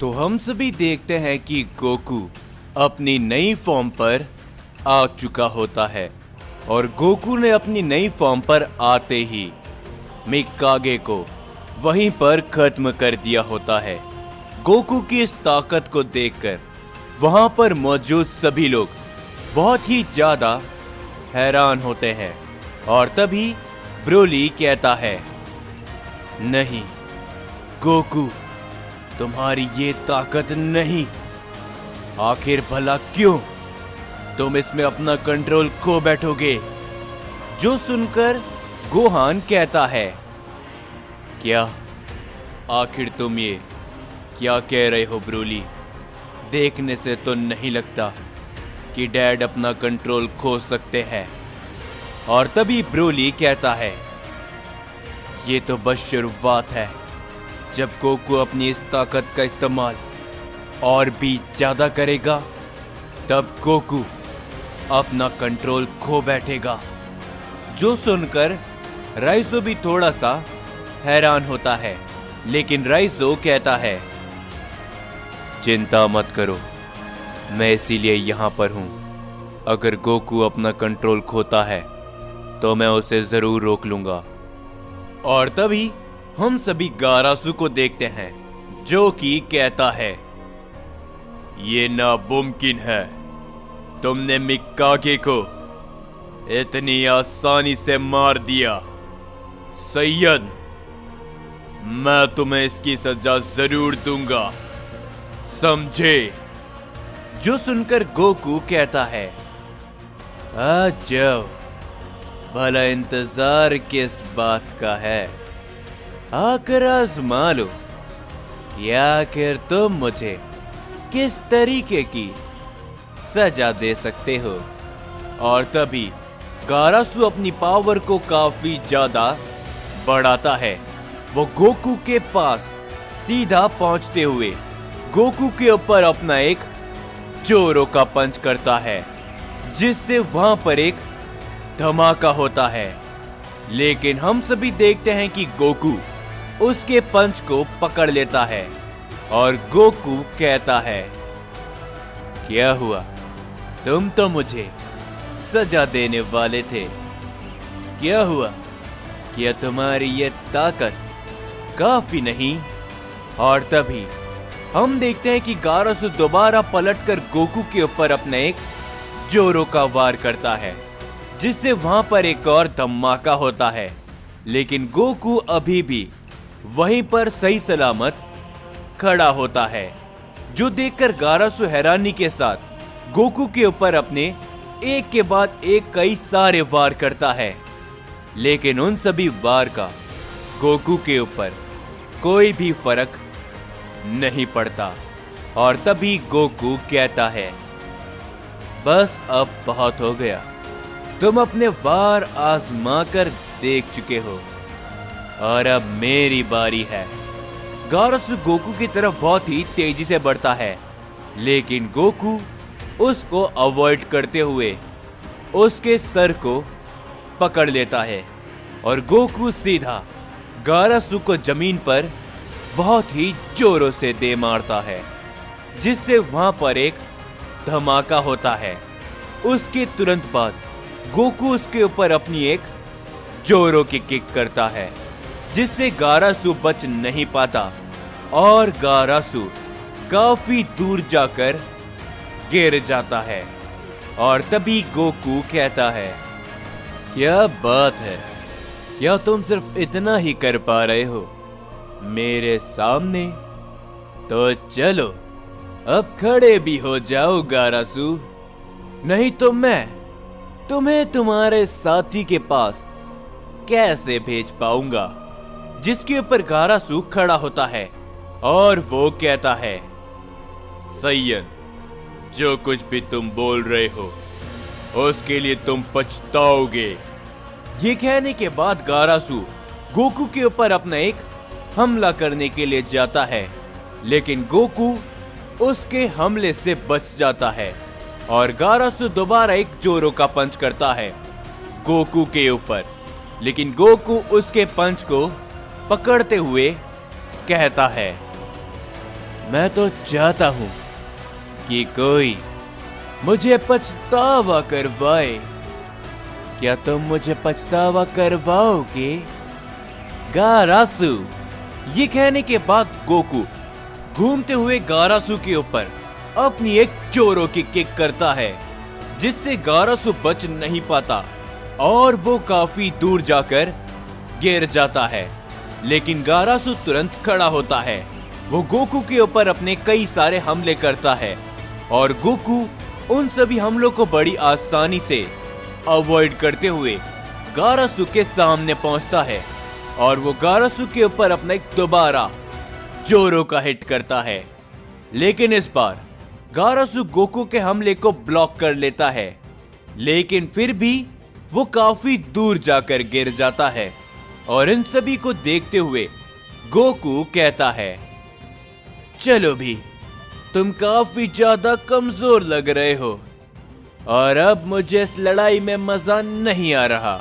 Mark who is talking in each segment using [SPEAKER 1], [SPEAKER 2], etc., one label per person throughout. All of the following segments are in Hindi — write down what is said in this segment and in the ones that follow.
[SPEAKER 1] तो हम सभी देखते हैं कि गोकू अपनी नई फॉर्म पर आ चुका होता है और गोकू ने अपनी नई फॉर्म पर आते ही मिकागे को वहीं पर खत्म कर दिया होता है। गोकू की इस ताकत को देखकर वहां पर मौजूद सभी लोग बहुत ही ज्यादा हैरान होते हैं और तभी ब्रोली कहता है, नहीं गोकू, तुम्हारी ये ताकत नहीं। आखिर भला क्यों तुम इसमें अपना कंट्रोल खो बैठोगे? जो सुनकर गोहान कहता है, क्या आखिर तुम ये क्या कह रहे हो ब्रोली? देखने से तो नहीं लगता कि डैड अपना कंट्रोल खो सकते हैं। और तभी ब्रोली कहता है, ये तो बस शुरुआत है। जब गोकू अपनी इस ताकत का इस्तेमाल और भी ज्यादा करेगा तब गोकू अपना कंट्रोल खो बैठेगा। जो सुनकर राइजो भी थोड़ा सा हैरान होता है, लेकिन राइजो कहता है, चिंता मत करो, मैं इसीलिए यहां पर हूं। अगर गोकू अपना कंट्रोल खोता है तो मैं उसे जरूर रोक लूंगा। और तभी हम सभी गारासू को देखते हैं जो कि कहता है, ये नामुमकिन है, तुमने मिकागे को इतनी आसानी से मार दिया। सैयद, मैं तुम्हें इसकी सजा जरूर दूंगा, समझे? जो सुनकर गोकू कहता है, आ जाओ, भला इंतजार किस बात का है? आकर आजमा लो कि आखिर तुम मुझे किस तरीके की सजा दे सकते हो। और तभी गारासू अपनी पावर को काफी ज्यादा बढ़ाता है। वो गोकू के पास सीधा पहुंचते हुए गोकू के ऊपर अपना एक जोरों का पंच करता है, जिससे वहां पर एक धमाका होता है। लेकिन हम सभी देखते हैं कि गोकू उसके पंच को पकड़ लेता है और गोकू कहता है, क्या हुआ? तुम तो मुझे सजा देने वाले थे। क्या हुआ? क्या तुम्हारी ये ताकत काफी नहीं? और तभी हम देखते हैं कि गारासू दोबारा पलटकर गोकू के ऊपर अपना एक जोरों का वार करता है, जिससे वहां पर एक और धमाका होता है। लेकिन गोकू अभी भी वहीं पर सही सलामत खड़ा होता है, जो देखकर गारासू हैरानी के साथ गोकू के ऊपर अपने एक के बाद एक कई सारे वार करता है। लेकिन उन सभी वार का गोकू के ऊपर कोई भी फर्क नहीं पड़ता। और तभी गोकू कहता है, बस अब बहुत हो गया, तुम अपने वार आजमा कर देख चुके हो और अब मेरी बारी है। गारासू गोकू की तरफ बहुत ही तेजी से बढ़ता है, लेकिन गोकू उसको अवॉइड करते हुए उसके सर को पकड़ लेता है और गोकू सीधा गारासू को जमीन पर बहुत ही जोरों से दे मारता है, जिससे वहां पर एक धमाका होता है। उसके तुरंत बाद गोकू उसके ऊपर अपनी एक जोरों की किक करता है, जिससे गारासू बच नहीं पाता और गारासू काफी दूर जाकर गिर जाता है। और तभी गोकू कहता है, क्या बात है, क्या तुम सिर्फ इतना ही कर पा रहे हो मेरे सामने? तो चलो अब खड़े भी हो जाओ गारासू, नहीं तो मैं तुम्हें तुम्हारे साथी के पास कैसे भेज पाऊंगा। जिसके ऊपर गारासू खड़ा होता है और वो कहता है, सैयद, जो कुछ भी तुम बोल रहे हो उसके लिए तुम पछताओगे। ये कहने के बाद गारासू गोकू के ऊपर अपना एक हमला करने के लिए जाता है, लेकिन गोकू उसके हमले से बच जाता है और गारासू दोबारा एक जोरों का पंच करता है गोकू के ऊपर। लेकिन गोकू उसके पंच को पकड़ते हुए कहता है, मैं तो चाहता हूं कि कोई मुझे पछतावा करवाए। क्या तुम मुझे पछतावा करवाओगे, गारासु? ये कहने के बाद गोकू घूमते हुए गारासु के ऊपर अपनी एक चोरों की किक करता है, जिससे गारासु बच नहीं पाता और वो काफी दूर जाकर गिर जाता है। लेकिन गारासु तुरंत खड़ा होता है। वो गोकू के ऊपर अपने कई सारे हमले करता है और गोकू उन सभी हमलों को बड़ी आसानी से अवॉइड करते हुए गारासु के सामने पहुंचता है और वो गारासु के ऊपर अपना एक दोबारा जोरो का हिट करता है। लेकिन इस बार गारासु गोकू के हमले को ब्लॉक कर लेता है, लेकिन फिर भी वो काफी दूर जाकर गिर जाता है। और इन सभी को देखते हुए गोकू कहता है, चलो भी, तुम काफी ज्यादा कमजोर लग रहे हो और अब मुझे इस लड़ाई में मजा नहीं आ रहा।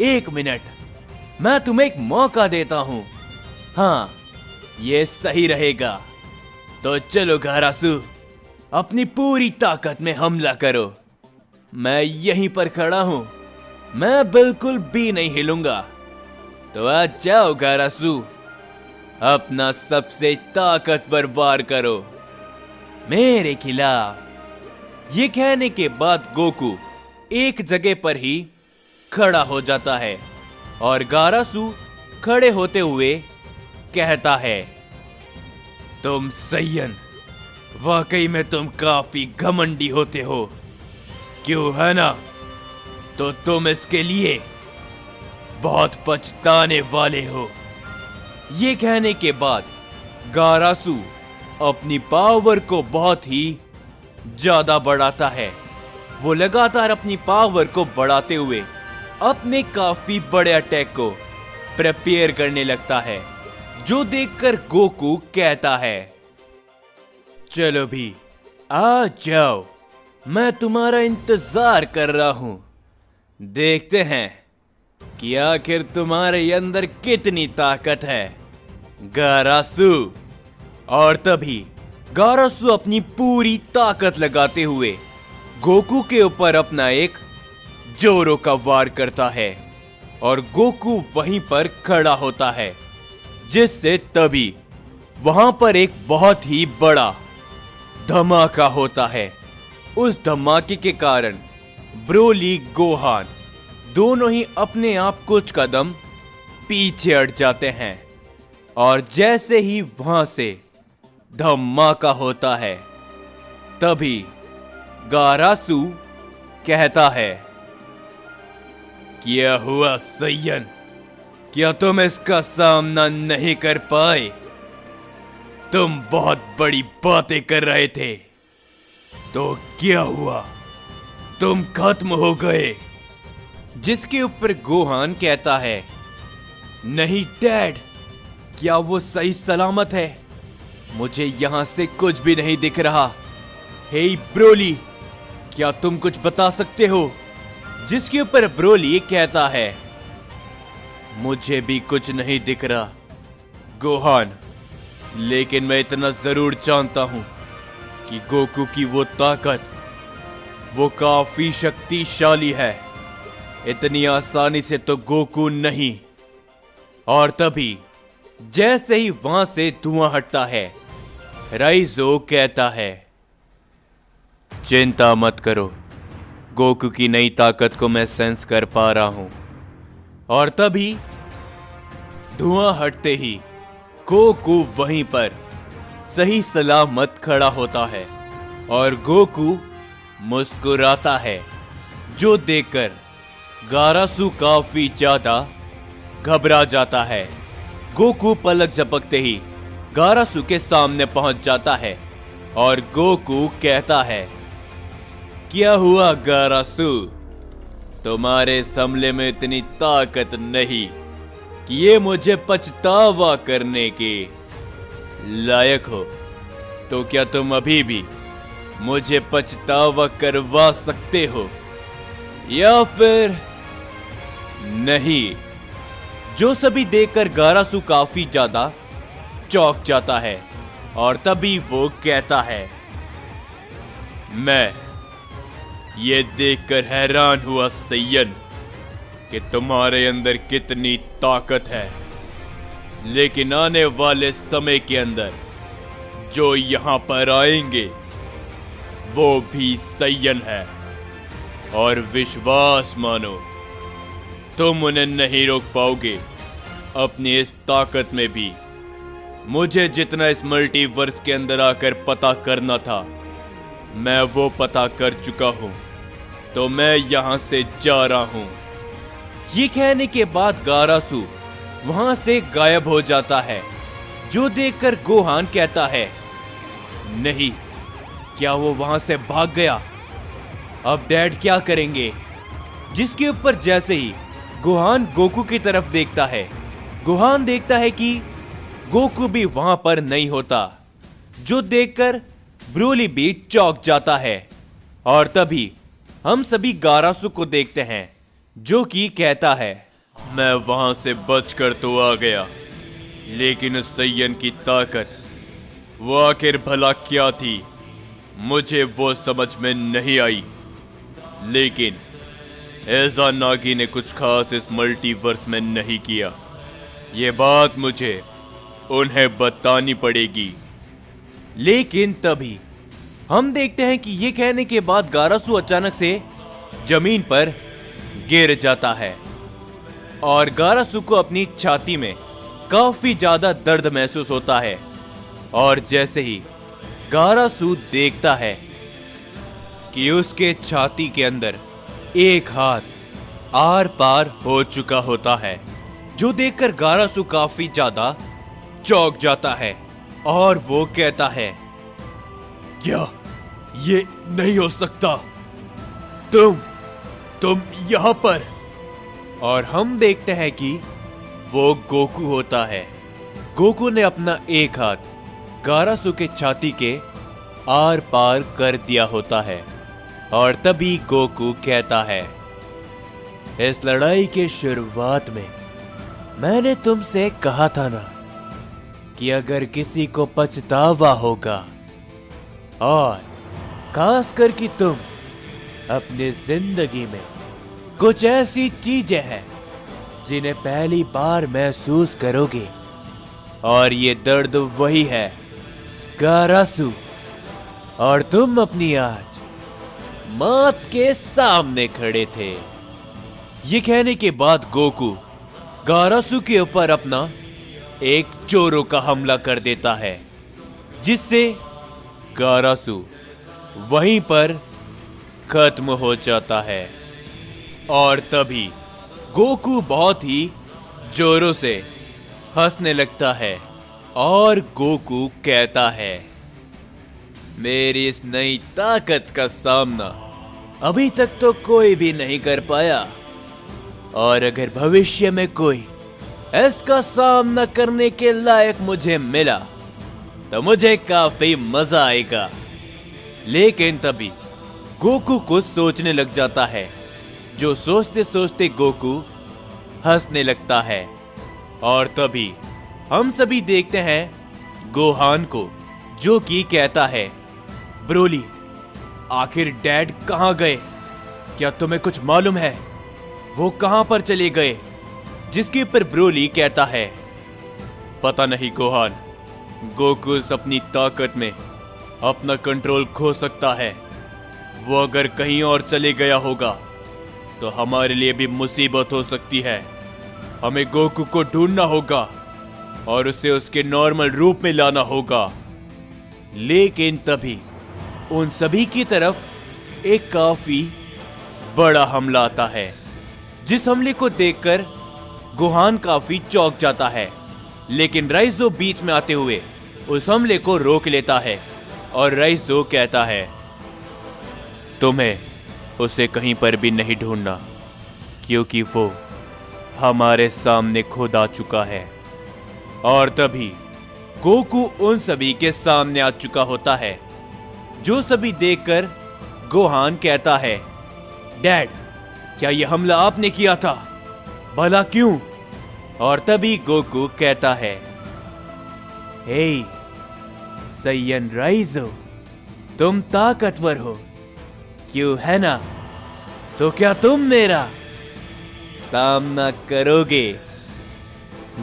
[SPEAKER 1] 1 मिनट, मैं तुम्हें एक मौका देता हूं। हाँ, ये सही रहेगा। तो चलो गारासु, अपनी पूरी ताकत में हमला करो। मैं यहीं पर खड़ा हूं, मैं बिल्कुल भी नहीं हिलूंगा। तो आ जाओ गारासु, अपना सबसे ताकतवर वार करो मेरे खिलाफ। ये कहने के बाद गोकू एक जगह पर ही खड़ा हो जाता है और गारासु खड़े होते हुए कहता है, तुम सैयन, वाकई में तुम काफी घमंडी होते हो, क्यों है ना? तो तुम इसके लिए बहुत पछताने वाले हो। ये कहने के बाद गारासु अपनी पावर को बहुत ही ज्यादा बढ़ाता है। वो लगातार अपनी पावर को बढ़ाते हुए अपने काफी बड़े अटैक को प्रिपेयर करने लगता है, जो देखकर गोकू कहता है, चलो भी, आ जाओ, मैं तुम्हारा इंतजार कर रहा हूं। देखते हैं कि आखिर तुम्हारे अंदर कितनी ताकत है, गारासु। और तभी गारासु अपनी पूरी ताकत लगाते हुए गोकू के ऊपर अपना एक जोरो का वार करता है और गोकू वहीं पर खड़ा होता है, जिससे तभी वहां पर एक बहुत ही बड़ा धमाका होता है। उस धमाके के कारण ब्रोली, गोहान दोनों ही अपने आप कुछ कदम पीछे हट जाते हैं और जैसे ही वहां से धमाका होता है, तभी गारासु कहता है, क्या हुआ सैयन? क्या तुम इसका सामना नहीं कर पाए? तुम बहुत बड़ी बातें कर रहे थे, तो क्या हुआ? तुम खत्म हो गए। जिसके ऊपर गोहान कहता है, नहीं डैड, क्या वो सही सलामत है? मुझे यहां से कुछ भी नहीं दिख रहा। हे ब्रोली, क्या तुम कुछ बता सकते हो? जिसके ऊपर ब्रोली कहता है, मुझे भी कुछ नहीं दिख रहा गोहान, लेकिन मैं इतना जरूर जानता हूं कि गोकू की वो ताकत वो काफी शक्तिशाली है। इतनी आसानी से तो गोकू नहीं। और तभी जैसे ही वहां से धुआं हटता है, राइजो कहता है, चिंता मत करो, गोकू की नई ताकत को मैं सेंस कर पा रहा हूं। और तभी धुआं हटते ही गोकू वहीं पर सही सलामत खड़ा होता है और गोकू मुस्कुराता है, जो देखकर गारासु काफी ज्यादा घबरा जाता है। गोकू पलक झपकते ही गारासु के सामने पहुंच जाता है और गोकू कहता है, क्या हुआ गारासु? तुम्हारे हमले में इतनी ताकत नहीं कि ये मुझे पछतावा करने के लायक हो, तो क्या तुम अभी भी मुझे पछतावा करवा सकते हो या फिर नहीं? जो सभी देखकर गारासु काफी ज्यादा चौंक जाता है और तभी वो कहता है, मैं ये देखकर हैरान हुआ सैयन कि तुम्हारे अंदर कितनी ताकत है, लेकिन आने वाले समय के अंदर जो यहां पर आएंगे वो भी सैयन है, और विश्वास मानो तुम उन्हें नहीं रोक पाओगे अपनी इस ताकत में भी। मुझे जितना इस मल्टीवर्स के अंदर आकर पता करना था मैं वो पता कर चुका हूं, तो मैं यहां से जा रहा हूं। ये कहने के बाद गारासू वहां से गायब हो जाता है, जो देखकर गोहान कहता है, नहीं, क्या वो वहां से भाग गया? अब डैड क्या करेंगे? जिसके ऊपर जैसे ही गोहान गोकू की तरफ देखता है, गोहान देखता है कि गोकू भी वहां पर नहीं होता, जो देखकर ब्रोली भी चौंक जाता है। और तभी हम सभी गारासू को देखते हैं, जो कि कहता है, मैं वहां से बचकर तो आ गया, लेकिन उस सैयन की ताकत वो आखिर भला क्या थी मुझे वो समझ में नहीं आई। लेकिन ऐसा नागी ने कुछ खास इस मल्टीवर्स में नहीं किया, ये बात मुझे उन्हें बतानी पड़ेगी। लेकिन तभी हम देखते हैं कि ये कहने के बाद गारासू अचानक से जमीन पर गिर जाता है, और गारासू को अपनी छाती में काफी ज्यादा दर्द महसूस होता है। और जैसे ही गारासू देखता है कि उसके छाती के अंदर एक हाथ आर पार हो चुका होता है, जो देखकर गारासू काफी ज्यादा चौंक जाता है, और वो कहता है, क्या ये नहीं हो सकता? तुम यहां पर? और हम देखते हैं कि वो गोकू होता है। गोकू ने अपना एक हाथ गारासू के छाती के आर पार कर दिया होता है, और तभी गोकू कहता है, इस लड़ाई के शुरुआत में मैंने तुमसे कहा था ना कि अगर किसी को पछतावा होगा, और खासकर कि तुम अपनी जिंदगी में कुछ ऐसी चीजें हैं जिन्हें पहली बार महसूस करोगे, और ये दर्द वही है गारासू, और तुम अपनी आज मौत के सामने खड़े थे। ये कहने के बाद गोकू गारासू के ऊपर अपना एक चोरों का हमला कर देता है, जिससे गारासू वहीं पर खत्म हो जाता है। और तभी गोकू बहुत ही जोरों से हंसने लगता है, और गोकू कहता है, मेरी इस नई ताकत का सामना अभी तक तो कोई भी नहीं कर पाया, और अगर भविष्य में कोई इसका सामना करने के लायक मुझे मिला तो मुझे काफी मजा आएगा। लेकिन तभी गोकू कुछ सोचने लग जाता है, जो सोचते सोचते गोकू हंसने लगता है। और तभी हम सभी देखते हैं गोहान को, जो कि कहता है, ब्रोली, आखिर डैड कहां गए? क्या तुम्हें कुछ मालूम है वो कहां पर चले गए? जिसके ऊपर ब्रोली कहता है, पता नहीं गोहान, गोकू अपनी ताकत में अपना कंट्रोल खो सकता है। वो अगर कहीं और चले गया होगा तो हमारे लिए भी मुसीबत हो सकती है। हमें गोकू को ढूंढना होगा और उसे उसके नॉर्मल रूप में लाना होगा। लेकिन तभी उन सभी की तरफ एक काफी बड़ा हमला आता है, जिस हमले को देखकर गोहान काफी चौंक जाता है। लेकिन राइजो बीच में आते हुए उस हमले को रोक लेता है, और राइजो कहता है, तुम्हें उसे कहीं पर भी नहीं ढूंढना, क्योंकि वो हमारे सामने खुद आ चुका है। और तभी गोकू उन सभी के सामने आ चुका होता है, जो सभी देखकर गोहान कहता है, डैड, क्या यह हमला आपने किया था? भला क्यों? और तभी गोकू कहता है, हे, सैयन राइजो, तुम ताकतवर हो, क्यों है ना? तो क्या तुम मेरा सामना करोगे?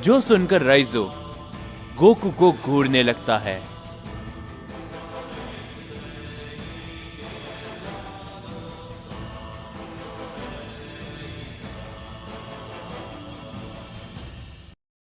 [SPEAKER 1] जो सुनकर राइजो गोकू को घूरने लगता है।